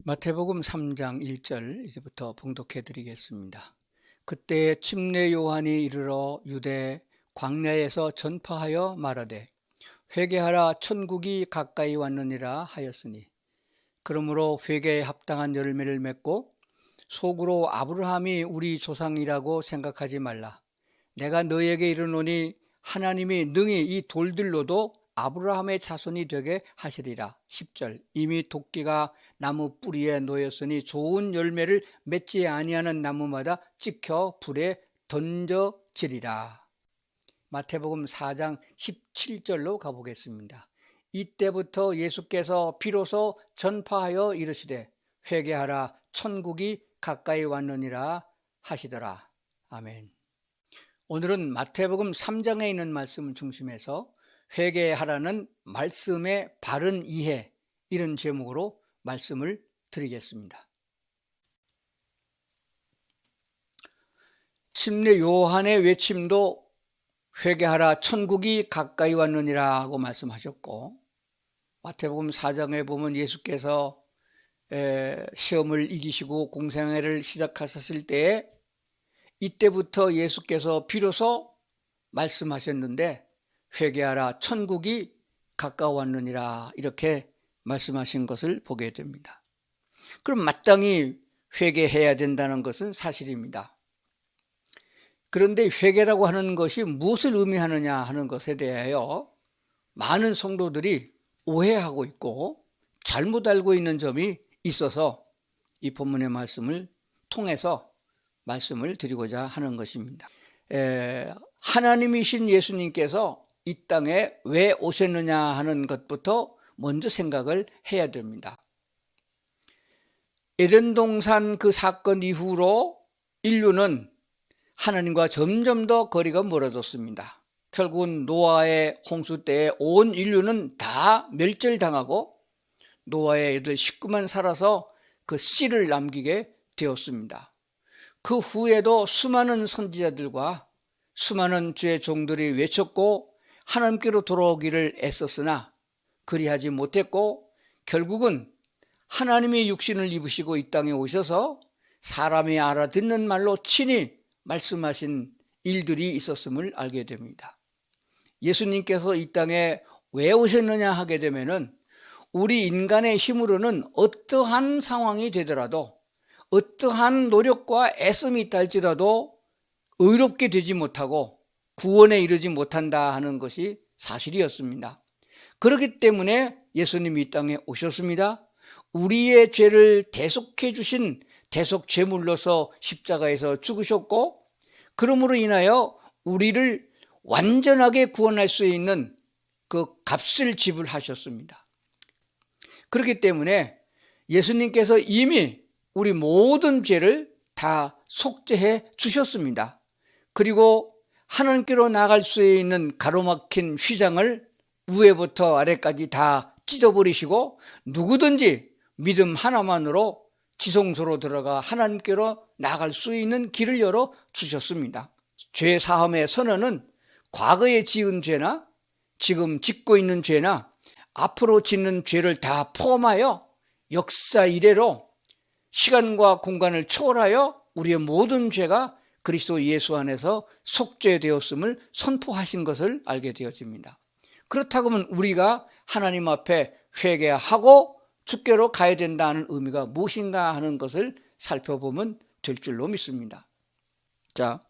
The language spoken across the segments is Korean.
마태복음 3장 1절 이제부터 봉독해 드리겠습니다. 그때 침례 요한이 이르러 유대 광야에서 전파하여 말하되 회개하라 천국이 가까이 왔느니라 하였으니 그러므로 회개에 합당한 열매를 맺고 속으로 아브라함이 우리 조상이라고 생각하지 말라. 내가 너에게 이르노니 하나님이 능히 이 돌들로도 아브라함의 자손이 되게 하시리라. 10절 이미 도끼가 나무 뿌리에 놓였으니 좋은 열매를 맺지 아니하는 나무마다 찍혀 불에 던져지리라. 마태복음 4장 17절로 가보겠습니다. 이때부터 예수께서 비로소 전파하여 이르시되 회개하라 천국이 가까이 왔느니라 하시더라. 아멘. 오늘은 마태복음 3장에 있는 말씀을 중심해서 회개하라는 말씀의 바른 이해, 이런 제목으로 말씀을 드리겠습니다. 침례 요한의 외침도 회개하라 천국이 가까이 왔느니라고 말씀하셨고, 마태복음 4장에 보면 예수께서 시험을 이기시고 공생애를 시작하셨을 때에 이때부터 예수께서 비로소 말씀하셨는데 회개하라 천국이 가까웠느니라 이렇게 말씀하신 것을 보게 됩니다. 그럼 마땅히 회개해야 된다는 것은 사실입니다. 그런데 회개라고 하는 것이 무엇을 의미하느냐 하는 것에 대하여 많은 성도들이 오해하고 있고 잘못 알고 있는 점이 있어서 이 본문의 말씀을 통해서 말씀을 드리고자 하는 것입니다. 하나님이신 예수님께서 이 땅에 왜 오셨느냐 하는 것부터 먼저 생각을 해야 됩니다. 에덴 동산 그 사건 이후로 인류는 하나님과 점점 더 거리가 멀어졌습니다. 결국은 노아의 홍수 때에 온 인류는 다 멸절당하고 노아의 애들 식구만 살아서 그 씨를 남기게 되었습니다. 그 후에도 수많은 선지자들과 수많은 주의 종들이 외쳤고 하나님께로 돌아오기를 애썼으나 그리하지 못했고 결국은 하나님이 육신을 입으시고 이 땅에 오셔서 사람이 알아듣는 말로 친히 말씀하신 일들이 있었음을 알게 됩니다. 예수님께서 이 땅에 왜 오셨느냐 하게 되면은 우리 인간의 힘으로는 어떠한 상황이 되더라도 어떠한 노력과 애씀이 있다 할지라도 의롭게 되지 못하고 구원에 이르지 못한다 하는 것이 사실이었습니다. 그렇기 때문에 예수님이 이 땅에 오셨습니다. 우리의 죄를 대속해 주신 대속 제물로서 십자가에서 죽으셨고 그러므로 인하여 우리를 완전하게 구원할 수 있는 그 값을 지불하셨습니다. 그렇기 때문에 예수님께서 이미 우리 모든 죄를 다 속죄해 주셨습니다. 그리고 하나님께로 나갈 수 있는 가로막힌 휘장을 위에부터 아래까지 다 찢어버리시고 누구든지 믿음 하나만으로 지성소로 들어가 하나님께로 나갈 수 있는 길을 열어 주셨습니다. 죄 사함의 선언은 과거에 지은 죄나 지금 짓고 있는 죄나 앞으로 짓는 죄를 다 포함하여 역사 이래로 시간과 공간을 초월하여 우리의 모든 죄가 그리스도 예수 안에서 속죄되었음을 선포하신 것을 알게 되어집니다. 그렇다고 하면 우리가 하나님 앞에 회개하고 주께로 가야 된다는 의미가 무엇인가 하는 것을 살펴보면 될 줄로 믿습니다. 자,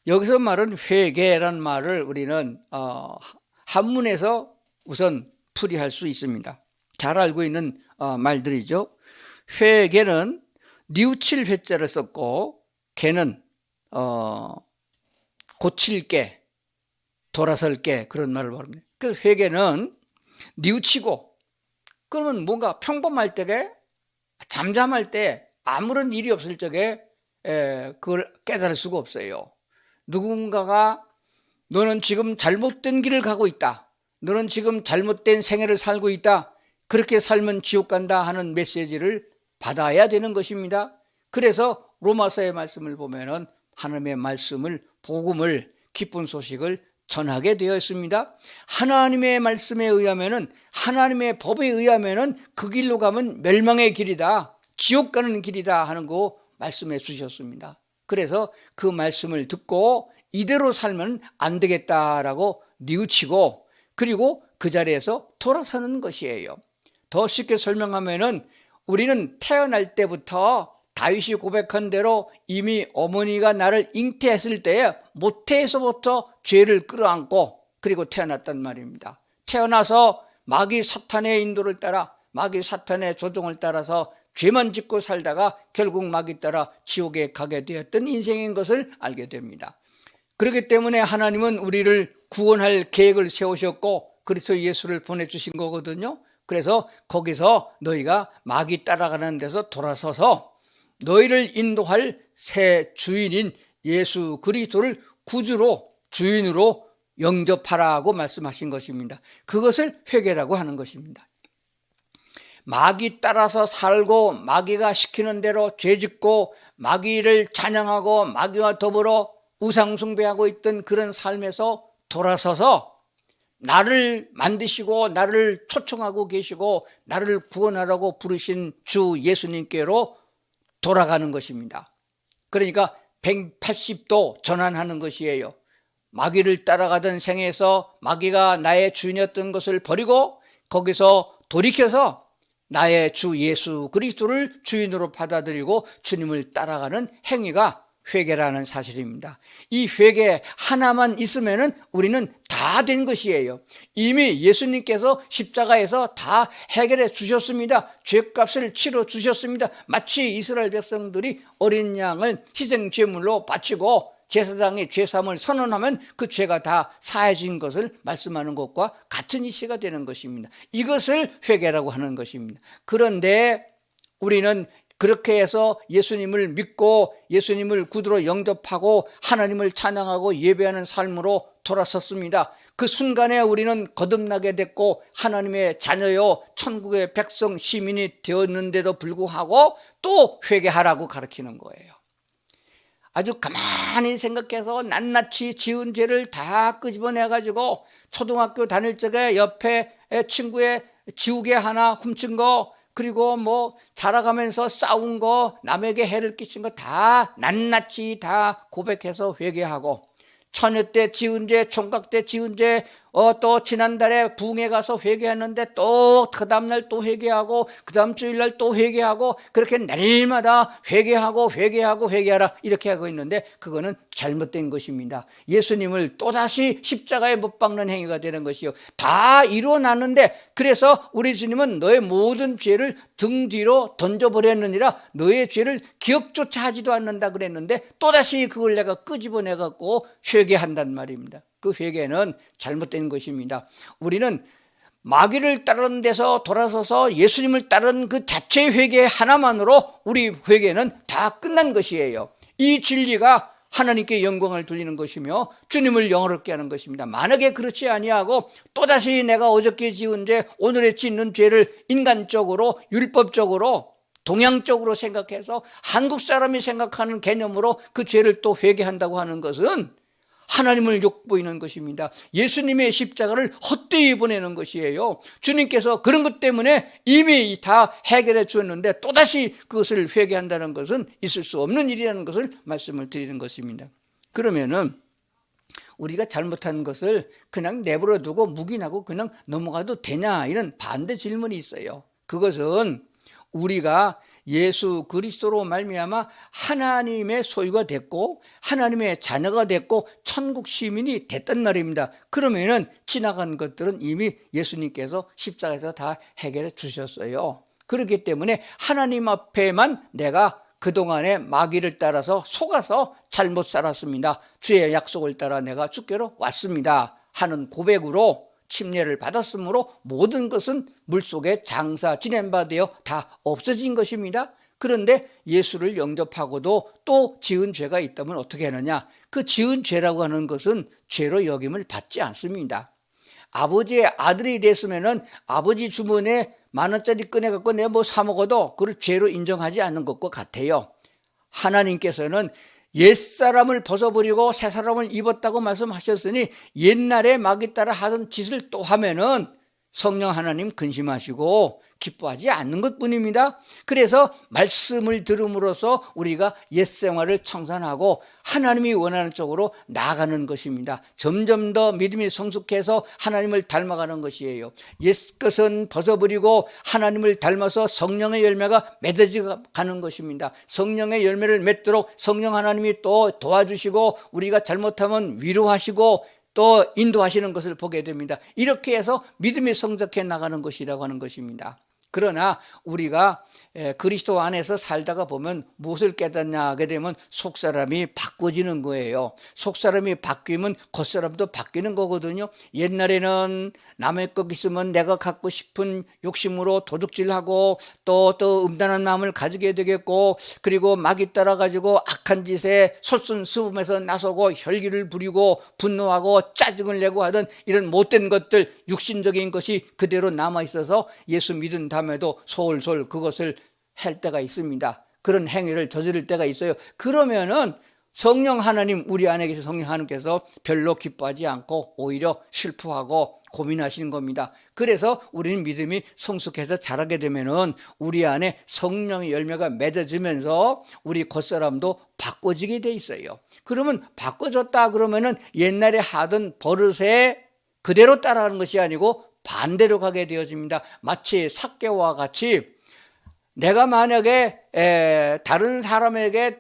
여기서 말은 회개라는 말을 우리는 한문에서 우선 풀이할 수 있습니다. 잘 알고 있는 말들이죠. 회개는 뉘우칠 회자를 썼고 개는 고칠 게, 돌아설 게 그런 말을 말합니다. 그래서 회개는 뉘우치고 그러면 뭔가 평범할 때에 잠잠할 때 아무런 일이 없을 적에 그걸 깨달을 수가 없어요. 누군가가 너는 지금 잘못된 길을 가고 있다. 너는 지금 잘못된 생애를 살고 있다. 그렇게 살면 지옥 간다 하는 메시지를 받아야 되는 것입니다. 그래서 로마서의 말씀을 보면은 하나님의 말씀을 복음을 기쁜 소식을 전하게 되어 있습니다. 하나님의 말씀에 의하면은 하나님의 법에 의하면은 그 길로 가면 멸망의 길이다. 지옥 가는 길이다 하는 거 말씀해 주셨습니다. 그래서 그 말씀을 듣고 이대로 살면 안 되겠다라고 뉘우치고 그리고 그 자리에서 돌아서는 것이에요. 더 쉽게 설명하면은 우리는 태어날 때부터 다윗이 고백한 대로 이미 어머니가 나를 잉태했을 때에 모태에서부터 죄를 끌어안고 그리고 태어났단 말입니다. 태어나서 마귀 사탄의 인도를 따라 마귀 사탄의 조종을 따라서 죄만 짓고 살다가 결국 마귀 따라 지옥에 가게 되었던 인생인 것을 알게 됩니다. 그렇기 때문에 하나님은 우리를 구원할 계획을 세우셨고 그리스도 예수를 보내주신 거거든요. 그래서 거기서 너희가 마귀 따라가는 데서 돌아서서 너희를 인도할 새 주인인 예수 그리스도를 구주로 주인으로 영접하라고 말씀하신 것입니다. 그것을 회개라고 하는 것입니다. 마귀 따라서 살고 마귀가 시키는 대로 죄짓고 마귀를 찬양하고 마귀와 더불어 우상숭배하고 있던 그런 삶에서 돌아서서 나를 만드시고 나를 초청하고 계시고 나를 구원하라고 부르신 주 예수님께로 돌아가는 것입니다. 그러니까 180도 전환하는 것이에요. 마귀를 따라가던 생에서 마귀가 나의 주인이었던 것을 버리고 거기서 돌이켜서 나의 주 예수 그리스도를 주인으로 받아들이고 주님을 따라가는 행위가 회개라는 사실입니다. 이 회개 하나만 있으면은 우리는 다 된 것이에요. 이미 예수님께서 십자가에서 다 해결해 주셨습니다. 죄값을 치러 주셨습니다. 마치 이스라엘 백성들이 어린 양을 희생 제물로 바치고 제사장이 죄사함을 선언하면 그 죄가 다 사해진 것을 말씀하는 것과 같은 이치가 되는 것입니다. 이것을 회개라고 하는 것입니다. 그런데 우리는 그렇게 해서 예수님을 믿고 예수님을 구주로 영접하고 하나님을 찬양하고 예배하는 삶으로 돌아섰습니다. 그 순간에 우리는 거듭나게 됐고 하나님의 자녀요 천국의 백성 시민이 되었는데도 불구하고 또 회개하라고 가르치는 거예요. 아주 가만히 생각해서 낱낱이 지은 죄를 다 끄집어내가지고 초등학교 다닐 적에 옆에 친구의 지우개 하나 훔친 거 그리고 뭐 자라가면서 싸운 거 남에게 해를 끼친 거 다 낱낱이 다 고백해서 회개하고 처녀 때 지은 죄, 총각 때 지은 죄, 또 지난달에 부흥회 가서 회개했는데 또 그 다음날 또 회개하고 그 다음 주일날 또 회개하고 그렇게 날마다 회개하라 이렇게 하고 있는데 그거는 잘못된 것입니다. 예수님을 또다시 십자가에 못 박는 행위가 되는 것이요. 다 이루어놨는데 그래서 우리 주님은 너의 모든 죄를 등 뒤로 던져버렸느니라 너의 죄를 기억조차 하지도 않는다 그랬는데 또다시 그걸 내가 끄집어내갖고 회개한단 말입니다. 그 회개는 잘못된 것입니다. 우리는 마귀를 따르는 데서 돌아서서 예수님을 따르는 그 자체의 회개 하나만으로 우리 회개는 다 끝난 것이에요. 이 진리가 하나님께 영광을 돌리는 것이며 주님을 영화롭게 하는 것입니다. 만약에 그렇지 아니하고 또다시 내가 어저께 지은 죄, 오늘에 짓는 죄를 인간적으로 율법적으로 동양적으로 생각해서 한국 사람이 생각하는 개념으로 그 죄를 또 회개한다고 하는 것은 하나님을 욕보이는 것입니다. 예수님의 십자가를 헛되이 보내는 것이에요. 주님께서 그런 것 때문에 이미 다 해결해 주었는데 또다시 그것을 회개한다는 것은 있을 수 없는 일이라는 것을 말씀을 드리는 것입니다. 그러면은 우리가 잘못한 것을 그냥 내버려 두고 묵인하고 그냥 넘어가도 되냐 이런 반대 질문이 있어요. 그것은 우리가 예수 그리스도로 말미암아 하나님의 소유가 됐고 하나님의 자녀가 됐고 천국 시민이 됐단 말입니다. 그러면은 지나간 것들은 이미 예수님께서 십자가에서 다 해결해 주셨어요. 그렇기 때문에 하나님 앞에만 내가 그동안에 마귀를 따라서 속아서 잘못 살았습니다. 주의 약속을 따라 내가 주께로 왔습니다 하는 고백으로 침례를 받았으므로 모든 것은 물속에 장사 지낸 바 되어 다 없어진 것입니다. 그런데 예수를 영접하고도 또 지은 죄가 있다면 어떻게 하느냐? 그 지은 죄라고 하는 것은 죄로 여김을 받지 않습니다. 아버지의 아들이 됐으면은 아버지 주머니에 10,000원짜리 꺼내갖고 내가 뭐 사 먹어도 그걸 죄로 인정하지 않는 것과 같아요. 하나님께서는 옛사람을 벗어버리고 새사람을 입었다고 말씀하셨으니 옛날에 마귀 따라 하던 짓을 또 하면은 성령 하나님 근심하시고 기뻐하지 않는 것뿐입니다. 그래서 말씀을 들음으로써 우리가 옛생활을 청산하고 하나님이 원하는 쪽으로 나아가는 것입니다. 점점 더 믿음이 성숙해서 하나님을 닮아가는 것이에요. 옛것은 벗어버리고 하나님을 닮아서 성령의 열매가 맺어져 가는 것입니다. 성령의 열매를 맺도록 성령 하나님이 또 도와주시고 우리가 잘못하면 위로하시고 또 인도하시는 것을 보게 됩니다. 이렇게 해서 믿음이 성숙해 나가는 것이라고 하는 것입니다. 그러나 우리가 그리스도 안에서 살다가 보면 무엇을 깨닫냐 하게 되면 속사람이 바꿔지는 거예요. 속사람이 바뀌면 겉사람도 바뀌는 거거든요. 옛날에는 남의 것 있으면 내가 갖고 싶은 욕심으로 도둑질하고 또 음란한 마음을 가지게 되겠고, 그리고 막이 따라가지고 악한 짓에 솔선수범해서 나서고 혈기를 부리고 분노하고 짜증을 내고 하던 이런 못된 것들, 육신적인 것이 그대로 남아있어서 예수 믿은 다음에도 솔솔 그것을 할 때가 있습니다. 그런 행위를 저지를 때가 있어요. 그러면은 성령 하나님, 우리 안에 계신 성령 하나님께서 별로 기뻐하지 않고 오히려 슬퍼하고 고민하시는 겁니다. 그래서 우리는 믿음이 성숙해서 자라게 되면은 우리 안에 성령의 열매가 맺어지면서 우리 겉사람도 바꿔지게 돼 있어요. 그러면 바꿔졌다 그러면은 옛날에 하던 버릇에 그대로 따라가는 것이 아니고 반대로 가게 되어집니다. 마치 삭개와 같이 내가 만약에 다른 사람에게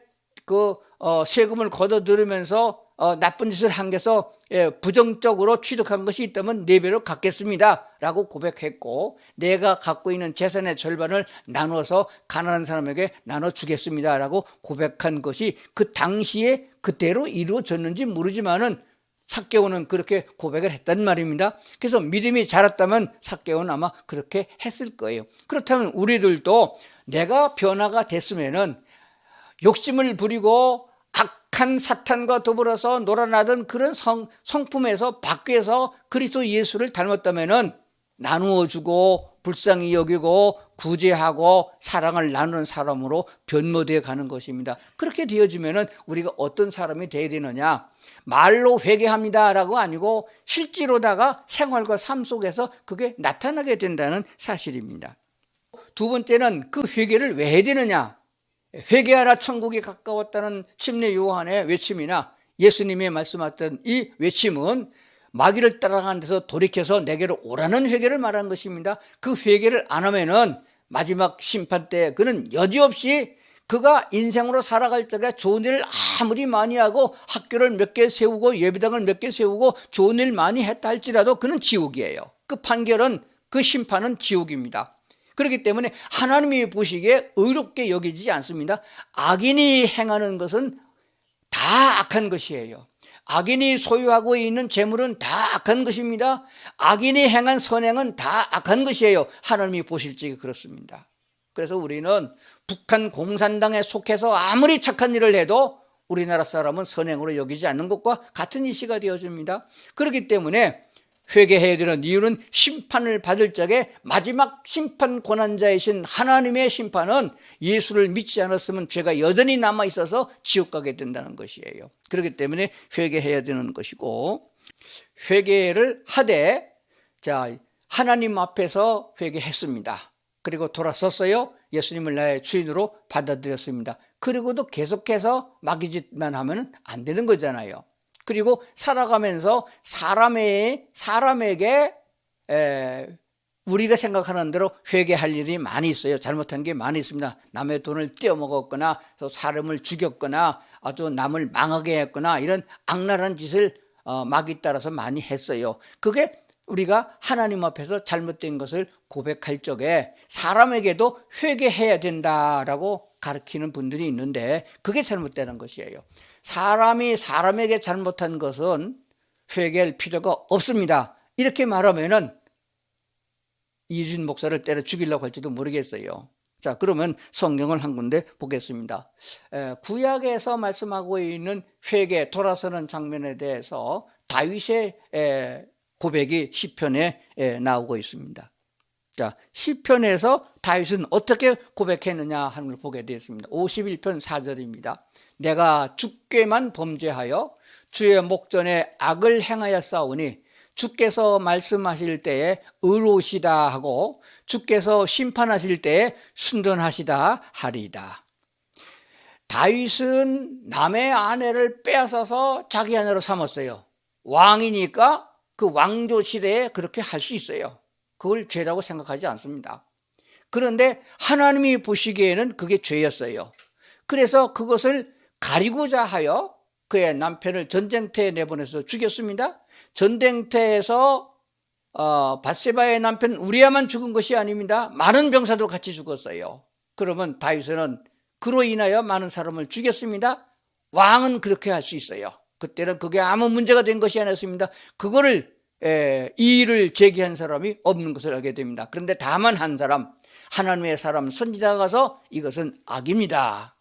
세금을 걷어 들으면서 나쁜 짓을 한 게서 부정적으로 취득한 것이 있다면 4배로 갚겠습니다 라고 고백했고, 내가 갖고 있는 재산의 절반을 나눠서 가난한 사람에게 나눠주겠습니다 라고 고백한 것이 그 당시에 그대로 이루어졌는지 모르지만은 삭개오는 그렇게 고백을 했단 말입니다. 그래서 믿음이 자랐다면 삭개오는 아마 그렇게 했을 거예요. 그렇다면 우리들도 내가 변화가 됐으면은 욕심을 부리고 악한 사탄과 더불어서 놀아나던 그런 성품에서 밖에서 그리스도 예수를 닮았다면은 나누어주고 불쌍히 여기고 구제하고 사랑을 나누는 사람으로 변모되어 가는 것입니다. 그렇게 되어지면은 우리가 어떤 사람이 되어야 되느냐? 말로 회개합니다라고 아니고 실제로다가 생활과 삶 속에서 그게 나타나게 된다는 사실입니다. 두 번째는 그 회개를 왜 해야 되느냐? 회개하라 천국이 가까웠다는 침례 요한의 외침이나 예수님이 말씀하셨던 이 외침은 마귀를 따라가는 데서 돌이켜서 내게로 오라는 회개를 말한 것입니다. 그 회개를 안 하면은 마지막 심판 때 그는 여지없이 그가 인생으로 살아갈 적에 좋은 일을 아무리 많이 하고 학교를 몇 개 세우고 예배당을 몇 개 세우고 좋은 일 많이 했다 할지라도 그는 지옥이에요. 그 판결은, 그 심판은 지옥입니다. 그렇기 때문에 하나님이 보시기에 의롭게 여기지 않습니다. 악인이 행하는 것은 다 악한 것이에요. 악인이 소유하고 있는 재물은 다 악한 것입니다. 악인이 행한 선행은 다 악한 것이에요. 하나님이 보실 적에 그렇습니다. 그래서 우리는 북한 공산당에 속해서 아무리 착한 일을 해도 우리나라 사람은 선행으로 여기지 않는 것과 같은 이시가 되어집니다. 그렇기 때문에 회개해야 되는 이유는 심판을 받을 적에 마지막 심판 고난자이신 하나님의 심판은 예수를 믿지 않았으면 죄가 여전히 남아있어서 지옥 가게 된다는 것이에요. 그렇기 때문에 회개해야 되는 것이고, 회개를 하되 하나님 앞에서 회개했습니다. 그리고 돌아섰어요. 예수님을 나의 주인으로 받아들였습니다. 그리고도 계속해서 마귀짓만 하면 안 되는 거잖아요. 그리고 살아가면서 사람에게 우리가 생각하는 대로 회개할 일이 많이 있어요. 잘못한 게 많이 있습니다. 남의 돈을 떼어먹었거나 또 사람을 죽였거나 아주 남을 망하게 했거나 이런 악랄한 짓을 마귀 따라서 많이 했어요. 그게 우리가 하나님 앞에서 잘못된 것을 고백할 적에 사람에게도 회개해야 된다라고 가르치는 분들이 있는데 그게 잘못되는 것이에요. 사람이 사람에게 잘못한 것은 회개할 필요가 없습니다. 이렇게 말하면은 이준 목사를 때려 죽이려고 할지도 모르겠어요. 자, 그러면 성경을 한 군데 보겠습니다. 구약에서 말씀하고 있는 회개, 돌아서는 장면에 대해서 다윗의 고백이 시편에 나오고 있습니다. 자, 시편에서 다윗은 어떻게 고백했느냐 하는 걸 보게 되었습니다. 51편 4절입니다. 내가 주께만 범죄하여 주의 목전에 악을 행하여 싸우니 주께서 말씀하실 때에 의로우시다 하고 주께서 심판하실 때에 순전하시다 하리이다. 다윗은 남의 아내를 빼앗아서 자기 아내로 삼았어요. 왕이니까 그 왕조 시대에 그렇게 할 수 있어요. 그걸 죄라고 생각하지 않습니다. 그런데 하나님이 보시기에는 그게 죄였어요. 그래서 그것을 가리고자 하여 그의 남편을 전쟁터에 내보내서 죽였습니다. 전쟁터에서 밧세바의 남편 우리야만 죽은 것이 아닙니다. 많은 병사도 같이 죽었어요. 그러면 다윗은 그로 인하여 많은 사람을 죽였습니다. 왕은 그렇게 할 수 있어요. 그때는 그게 아무 문제가 된 것이 아니었습니다. 그거를 이의를 제기한 사람이 없는 것을 알게 됩니다. 그런데 다만 한 사람, 하나님의 사람 선지자가 가서 이것은 악입니다.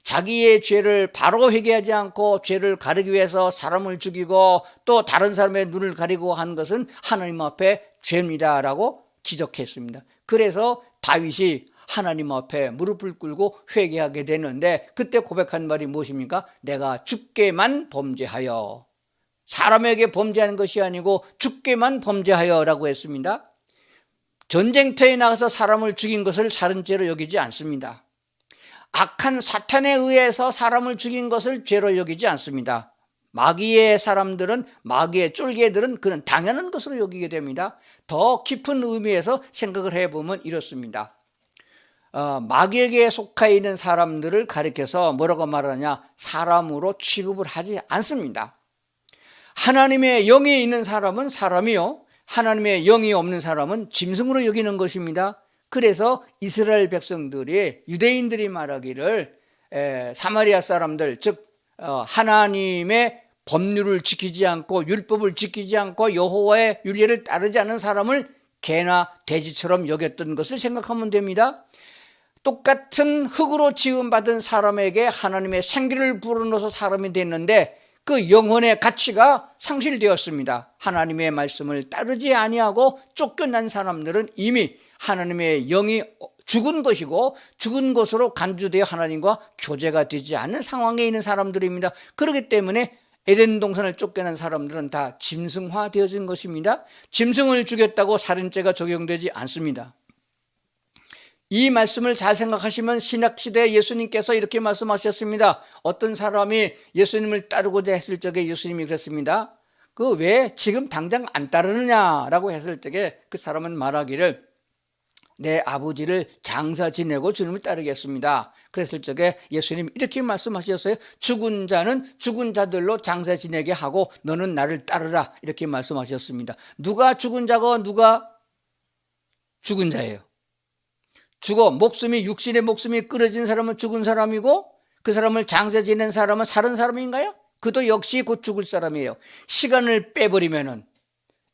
자기의 죄를 바로 회개하지 않고 죄를 가리기 위해서 사람을 죽이고 또 다른 사람의 눈을 가리고 한 것은 하나님 앞에 죄입니다 라고 지적했습니다. 그래서 다윗이 하나님 앞에 무릎을 꿇고 회개하게 되는데 그때 고백한 말이 무엇입니까? 내가 주께만 범죄하여, 사람에게 범죄하는 것이 아니고 주께만 범죄하여 라고 했습니다. 전쟁터에 나가서 사람을 죽인 것을 살인죄로 여기지 않습니다. 악한 사탄에 의해서 사람을 죽인 것을 죄로 여기지 않습니다. 마귀의 사람들은, 마귀의 쫄개들은 그는 당연한 것으로 여기게 됩니다. 더 깊은 의미에서 생각을 해보면 이렇습니다. 마귀에게 속해 있는 사람들을 가리켜서 뭐라고 말하냐? 사람으로 취급을 하지 않습니다. 하나님의 영이 있는 사람은 사람이요, 하나님의 영이 없는 사람은 짐승으로 여기는 것입니다. 그래서 이스라엘 백성들이, 유대인들이 말하기를 사마리아 사람들, 즉 하나님의 법률을 지키지 않고 율법을 지키지 않고 여호와의 율례를 따르지 않는 사람을 개나 돼지처럼 여겼던 것을 생각하면 됩니다. 똑같은 흙으로 지음받은 사람에게 하나님의 생기를 불어넣어서 사람이 됐는데 그 영혼의 가치가 상실되었습니다. 하나님의 말씀을 따르지 아니하고 쫓겨난 사람들은 이미 하나님의 영이 죽은 것이고 죽은 것으로 간주되어 하나님과 교제가 되지 않는 상황에 있는 사람들입니다. 그렇기 때문에 에덴 동산을 쫓겨난 사람들은 다 짐승화되어진 것입니다. 짐승을 죽였다고 살인죄가 적용되지 않습니다. 이 말씀을 잘 생각하시면 신약시대에 예수님께서 이렇게 말씀하셨습니다. 어떤 사람이 예수님을 따르고자 했을 적에 예수님이 그랬습니다. 그 왜 지금 당장 안 따르느냐라고 했을 적에 그 사람은 말하기를 내 아버지를 장사 지내고 주님을 따르겠습니다. 그랬을 적에 예수님 이렇게 말씀하셨어요. 죽은 자는 죽은 자들로 장사 지내게 하고 너는 나를 따르라, 이렇게 말씀하셨습니다. 누가 죽은 자고 누가 죽은 자예요? 육신의 목숨이 끊어진 사람은 죽은 사람이고 그 사람을 장사 지낸 사람은 살은 사람인가요? 그도 역시 곧 죽을 사람이에요. 시간을 빼버리면은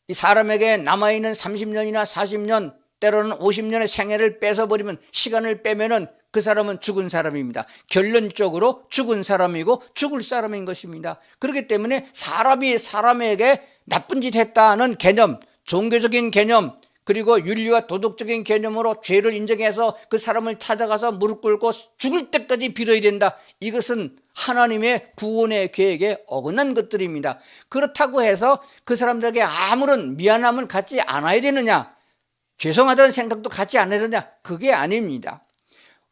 이 사람에게 남아있는 30년이나 40년, 때로는 50년의 생애를 뺏어버리면, 시간을 빼면은 그 사람은 죽은 사람입니다. 결론적으로 죽은 사람이고 죽을 사람인 것입니다. 그렇기 때문에 사람이 사람에게 나쁜 짓 했다는 개념, 종교적인 개념, 그리고 윤리와 도덕적인 개념으로 죄를 인정해서 그 사람을 찾아가서 무릎 꿇고 죽을 때까지 빌어야 된다. 이것은 하나님의 구원의 계획에 어긋난 것들입니다. 그렇다고 해서 그 사람들에게 아무런 미안함을 갖지 않아야 되느냐, 죄송하다는 생각도 갖지 않아야 되느냐, 그게 아닙니다.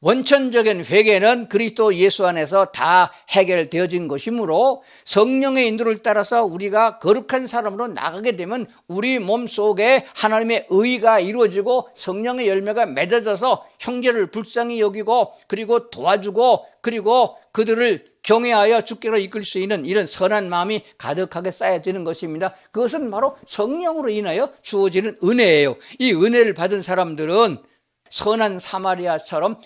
원천적인 회개는 그리스도 예수 안에서 다 해결되어진 것이므로 성령의 인도를 따라서 우리가 거룩한 사람으로 나가게 되면 우리 몸속에 하나님의 의가 이루어지고 성령의 열매가 맺어져서 형제를 불쌍히 여기고 그리고 도와주고 그리고 그들을 경외하여 주께로 이끌 수 있는 이런 선한 마음이 가득하게 쌓여지는 것입니다. 그것은 바로 성령으로 인하여 주어지는 은혜예요. 이 은혜를 받은 사람들은 선한 사마리아처럼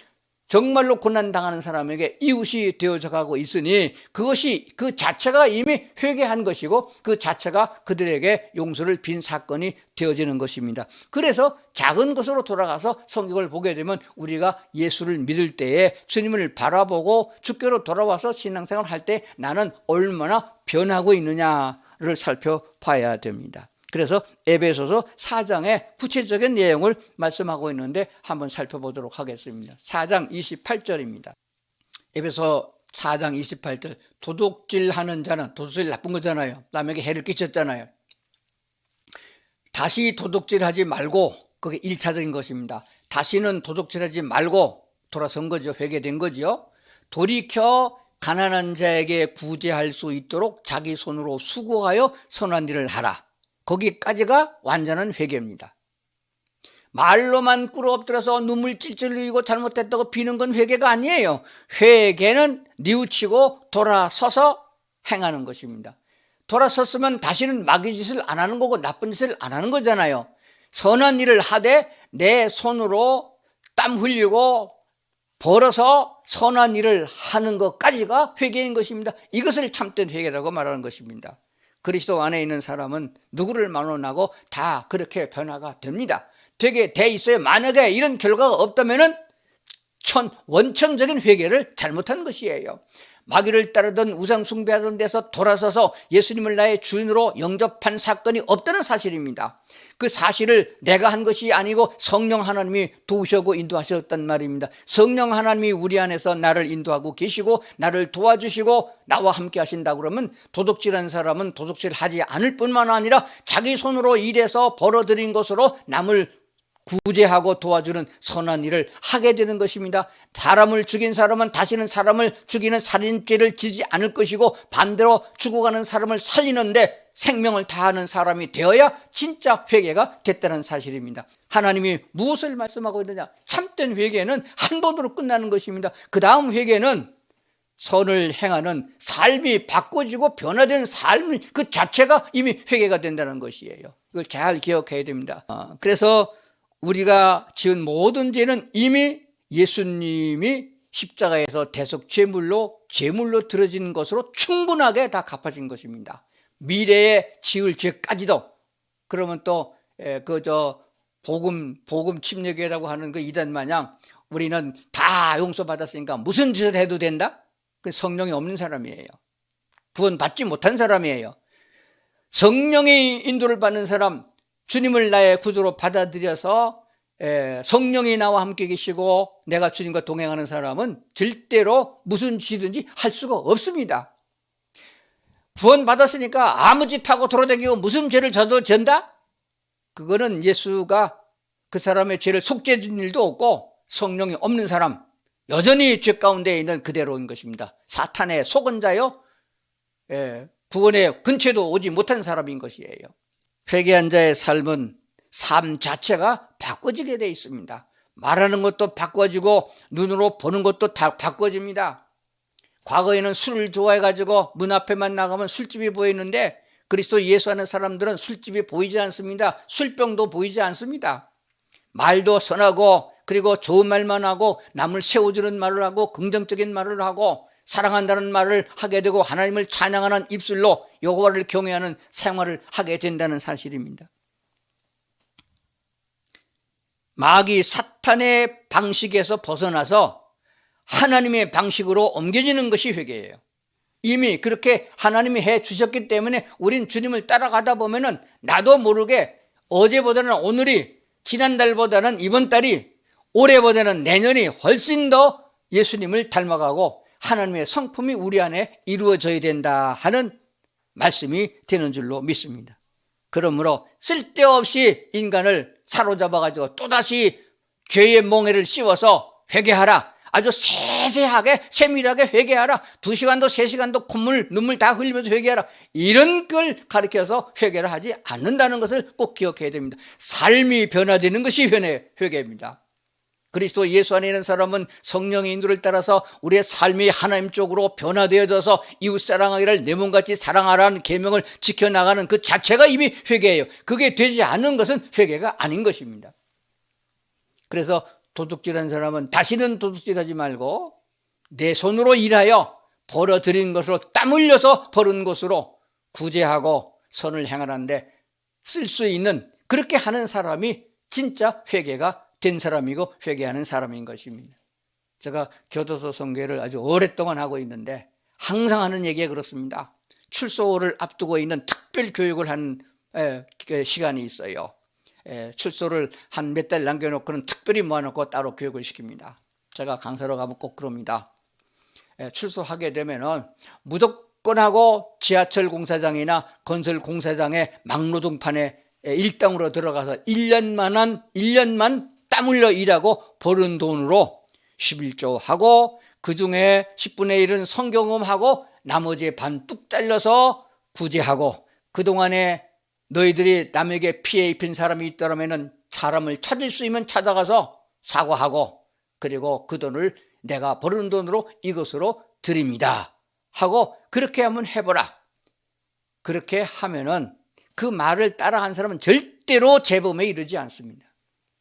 정말로 고난당하는 사람에게 이웃이 되어져 가고 있으니 그것이 그 자체가 이미 회개한 것이고 그 자체가 그들에게 용서를 빈 사건이 되어지는 것입니다. 그래서 작은 것으로 돌아가서 성경을 보게 되면 우리가 예수를 믿을 때에 주님을 바라보고 주께로 돌아와서 신앙생활을 할 때 나는 얼마나 변하고 있느냐를 살펴봐야 됩니다. 그래서 에베소서 4장의 구체적인 내용을 말씀하고 있는데 한번 살펴보도록 하겠습니다. 4장 28절입니다. 에베소 4장 28절. 도둑질하는 자는, 도둑질 나쁜 거잖아요. 남에게 해를 끼쳤잖아요. 다시 도둑질하지 말고, 그게 1차적인 것입니다. 다시는 도둑질하지 말고 돌아선 거죠. 회개된 거죠. 돌이켜 가난한 자에게 구제할 수 있도록 자기 손으로 수고하여 선한 일을 하라. 거기까지가 완전한 회개입니다. 말로만 꿇어 엎드려서 눈물 찔찔 흘리고 잘못됐다고 비는 건 회개가 아니에요. 회개는 뉘우치고 돌아서서 행하는 것입니다. 돌아섰으면 다시는 마귀 짓을 안 하는 거고 나쁜 짓을 안 하는 거잖아요. 선한 일을 하되 내 손으로 땀 흘리고 벌어서 선한 일을 하는 것까지가 회개인 것입니다. 이것을 참된 회개라고 말하는 것입니다. 그리스도 안에 있는 사람은 누구를 만원하고 다 그렇게 변화가 됩니다. 되게 돼 있어요. 만약에 이런 결과가 없다면은 원천적인 회개를 잘못한 것이에요. 마귀를 따르던 우상 숭배하던 데서 돌아서서 예수님을 나의 주인으로 영접한 사건이 없다는 사실입니다. 그 사실을 내가 한 것이 아니고 성령 하나님이 도우시고 인도하셨단 말입니다. 성령 하나님이 우리 안에서 나를 인도하고 계시고 나를 도와주시고 나와 함께 하신다고 그러면 도둑질한 사람은 도둑질하지 않을 뿐만 아니라 자기 손으로 일해서 벌어들인 것으로 남을 구제하고 도와주는 선한 일을 하게 되는 것입니다. 사람을 죽인 사람은 다시는 사람을 죽이는 살인죄를 지지 않을 것이고 반대로 죽어가는 사람을 살리는데 생명을 다하는 사람이 되어야 진짜 회개가 됐다는 사실입니다. 하나님이 무엇을 말씀하고 있느냐? 참된 회개는 한 번으로 끝나는 것입니다. 그 다음 회개는 선을 행하는 삶이 바꿔지고 변화된 삶 그 자체가 이미 회개가 된다는 것이에요. 이걸 잘 기억해야 됩니다. 그래서 우리가 지은 모든 죄는 이미 예수님이 십자가에서 대속 제물로 들어진 것으로 충분하게 다 갚아진 것입니다. 미래에 지을 죄까지도. 그러면 또 복음 침례교회라고 하는 그 이단 마냥 우리는 다 용서받았으니까 무슨 짓을 해도 된다? 그 성령이 없는 사람이에요. 구원받지 못한 사람이에요. 성령의 인도를 받는 사람, 주님을 나의 구주로 받아들여서 성령이 나와 함께 계시고 내가 주님과 동행하는 사람은 절대로 무슨 짓든지 할 수가 없습니다. 구원받았으니까 아무 짓 하고 돌아다니고 무슨 죄를 져도 된다? 그거는 예수가 그 사람의 죄를 속죄해 준 일도 없고 성령이 없는 사람, 여전히 죄 가운데 있는 그대로인 것입니다. 사탄의 속은 자요, 구원의 근처에도 오지 못한 사람인 것이에요. 회개한 자의 삶은 삶 자체가 바꿔지게 되어 있습니다. 말하는 것도 바꿔지고 눈으로 보는 것도 다 바꿔집니다. 과거에는 술을 좋아해가지고 문 앞에만 나가면 술집이 보이는데 그리스도 예수하는 사람들은 술집이 보이지 않습니다. 술병도 보이지 않습니다. 말도 선하고 그리고 좋은 말만 하고 남을 세워주는 말을 하고 긍정적인 말을 하고 사랑한다는 말을 하게 되고 하나님을 찬양하는 입술로 여호와를 경외하는 생활을 하게 된다는 사실입니다. 마귀 사탄의 방식에서 벗어나서 하나님의 방식으로 옮겨지는 것이 회개예요. 이미 그렇게 하나님이 해 주셨기 때문에 우린 주님을 따라가다 보면은 나도 모르게 어제보다는 오늘이, 지난달보다는 이번 달이, 올해보다는 내년이 훨씬 더 예수님을 닮아가고 하나님의 성품이 우리 안에 이루어져야 된다 하는 말씀이 되는 줄로 믿습니다. 그러므로 쓸데없이 인간을 사로잡아가지고 또다시 죄의 몽해를 씌워서 회개하라. 아주 세세하게 세밀하게 회개하라. 2시간도 3시간도 콧물 눈물 다 흘리면서 회개하라. 이런 걸 가르쳐서 회개를 하지 않는다는 것을 꼭 기억해야 됩니다. 삶이 변화되는 것이 회개입니다. 그리스도 예수 안에 있는 사람은 성령의 인도를 따라서 우리의 삶이 하나님 쪽으로 변화되어져서 이웃 사랑하기를 내 몸같이 사랑하라는 계명을 지켜나가는 그 자체가 이미 회개예요. 그게 되지 않는 것은 회개가 아닌 것입니다. 그래서 도둑질한 사람은 다시는 도둑질하지 말고 내 손으로 일하여 벌어들인 것으로 땀 흘려서 벌은 것으로 구제하고 선을 행하는데 쓸 수 있는, 그렇게 하는 사람이 진짜 회개가 된 사람이고 회개하는 사람인 것입니다. 제가 교도소 선교를 아주 오랫동안 하고 있는데 항상 하는 얘기가 그렇습니다. 출소를 앞두고 있는 특별 교육을 한 시간이 있어요. 출소를 한 몇 달 남겨놓고는 특별히 모아놓고 따로 교육을 시킵니다. 제가 강사로 가면 꼭 그럽니다. 출소하게 되면은 무조건 하고 지하철 공사장이나 건설 공사장의 막노동판에 일당으로 들어가서 1년만 땀 흘려 일하고 버는 돈으로 11조 하고, 그 중에 10분의 1은 성경음하고 나머지 반 뚝 잘려서 구제하고, 그동안에 너희들이 남에게 피해 입힌 사람이 있더라면 사람을 찾을 수 있으면 찾아가서 사과하고, 그리고 그 돈을 내가 버는 돈으로 이것으로 드립니다 하고 그렇게 한번 해보라. 그렇게 하면은 그 말을 따라한 사람은 절대로 재범에 이르지 않습니다.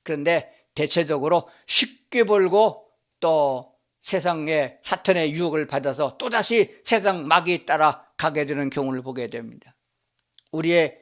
그런데 대체적으로 쉽게 벌고 또 세상의 사탄의 유혹을 받아서 또다시 세상 마귀에 따라 가게 되는 경우를 보게 됩니다. 우리의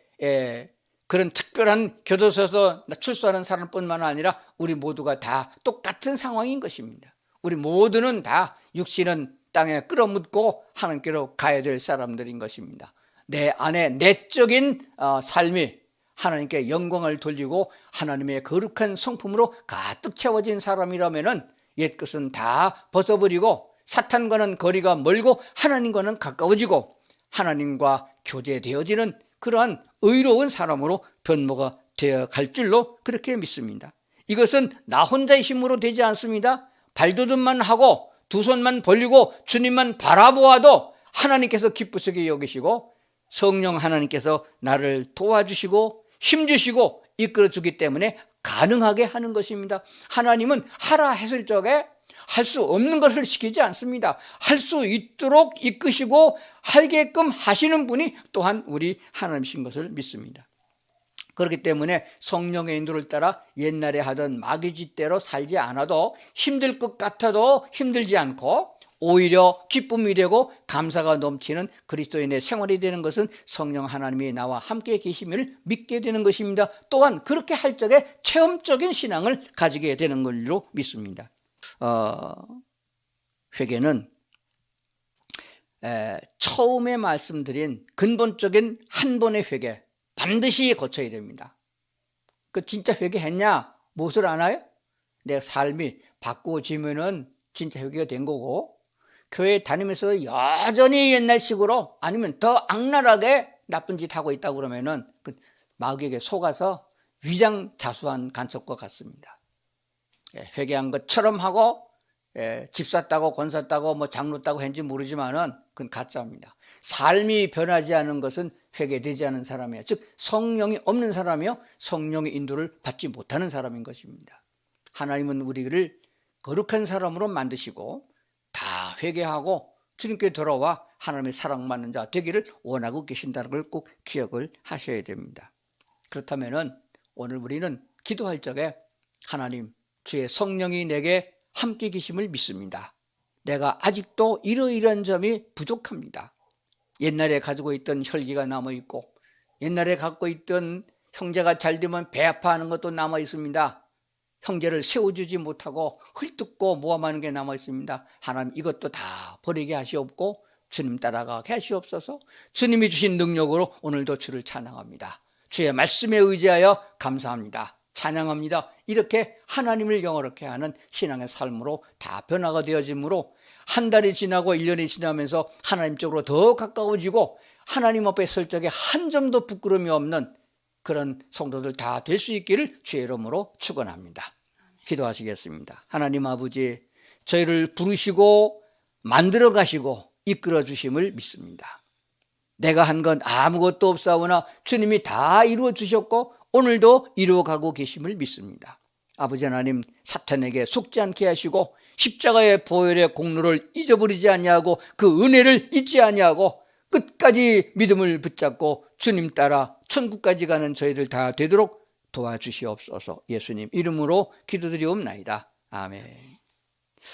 그런 특별한 교도소에서 출소하는 사람뿐만 아니라 우리 모두가 다 똑같은 상황인 것입니다. 우리 모두는 다 육신은 땅에 끌어묻고 하나님께로 가야 될 사람들인 것입니다. 내 안에 내적인 삶이 하나님께 영광을 돌리고 하나님의 거룩한 성품으로 가득 채워진 사람이라면 옛것은 다 벗어버리고 사탄과는 거리가 멀고 하나님과는 가까워지고 하나님과 교제되어지는 그러한 의로운 사람으로 변모가 되어 갈 줄로 그렇게 믿습니다. 이것은 나 혼자의 힘으로 되지 않습니다. 발돋움만 하고 두 손만 벌리고 주님만 바라보아도 하나님께서 기쁘시게 여기시고 성령 하나님께서 나를 도와주시고 힘주시고 이끌어주기 때문에 가능하게 하는 것입니다. 하나님은 하라 했을 적에 할 수 없는 것을 시키지 않습니다. 할 수 있도록 이끄시고 하게끔 하시는 분이 또한 우리 하나님이신 것을 믿습니다. 그렇기 때문에 성령의 인도를 따라 옛날에 하던 마귀짓대로 살지 않아도 힘들 것 같아도 힘들지 않고 오히려 기쁨이 되고 감사가 넘치는 그리스도인의 생활이 되는 것은 성령 하나님이 나와 함께 계심을 믿게 되는 것입니다. 또한 그렇게 할 적에 체험적인 신앙을 가지게 되는 걸로 믿습니다. 회개는 처음에 말씀드린 근본적인 한 번의 회개 반드시 거쳐야 됩니다. 그 진짜 회개했냐? 무엇을 아나요? 내 삶이 바꾸어지면은 진짜 회개가 된 거고, 교회 다니면서 여전히 옛날식으로 아니면 더 악랄하게 나쁜 짓 하고 있다고 그러면은 그 마귀에게 속아서 위장자수한 간첩과 같습니다. 회개한 것처럼 하고 집 샀다고 권 샀다고 뭐 장로 따고 했는지 모르지만은 그건 가짜입니다. 삶이 변하지 않은 것은 회개되지 않은 사람이에요. 즉 성령이 없는 사람이요, 성령의 인도를 받지 못하는 사람인 것입니다. 하나님은 우리를 거룩한 사람으로 만드시고 다 회개하고 주님께 돌아와 하나님의 사랑받는 자 되기를 원하고 계신다는 걸 꼭 기억을 하셔야 됩니다. 그렇다면은 오늘 우리는 기도할 적에 하나님, 주의 성령이 내게 함께 계심을 믿습니다. 내가 아직도 이러이러한 점이 부족합니다. 옛날에 가지고 있던 혈기가 남아있고 옛날에 갖고 있던 형제가 잘 되면 배 아파하는 것도 남아 있습니다. 형제를 세워주지 못하고 헐뜯고 모함하는 게 남아 있습니다. 하나님, 이것도 다 버리게 하시옵고 주님 따라가게 하시옵소서. 주님이 주신 능력으로 오늘도 주를 찬양합니다. 주의 말씀에 의지하여 감사합니다. 찬양합니다. 이렇게 하나님을 영화롭게 하는 신앙의 삶으로 다 변화가 되어지므로 한 달이 지나고 1년이 지나면서 하나님 쪽으로 더 가까워지고 하나님 앞에 설 적에 한 점도 부끄러움이 없는 그런 성도들 다 될 수 있기를 주의 이름으로 축원합니다. 기도하시겠습니다. 하나님 아버지, 저희를 부르시고 만들어 가시고 이끌어 주심을 믿습니다. 내가 한 건 아무것도 없사오나 주님이 다 이루어 주셨고 오늘도 이루어가고 계심을 믿습니다. 아버지 하나님, 사탄에게 속지 않게 하시고 십자가의 보혈의 공로를 잊어버리지 아니하고 그 은혜를 잊지 아니하고 끝까지 믿음을 붙잡고 주님 따라 천국까지 가는 저희들 다 되도록 도와주시옵소서. 예수님 이름으로 기도드리옵나이다. 아멘.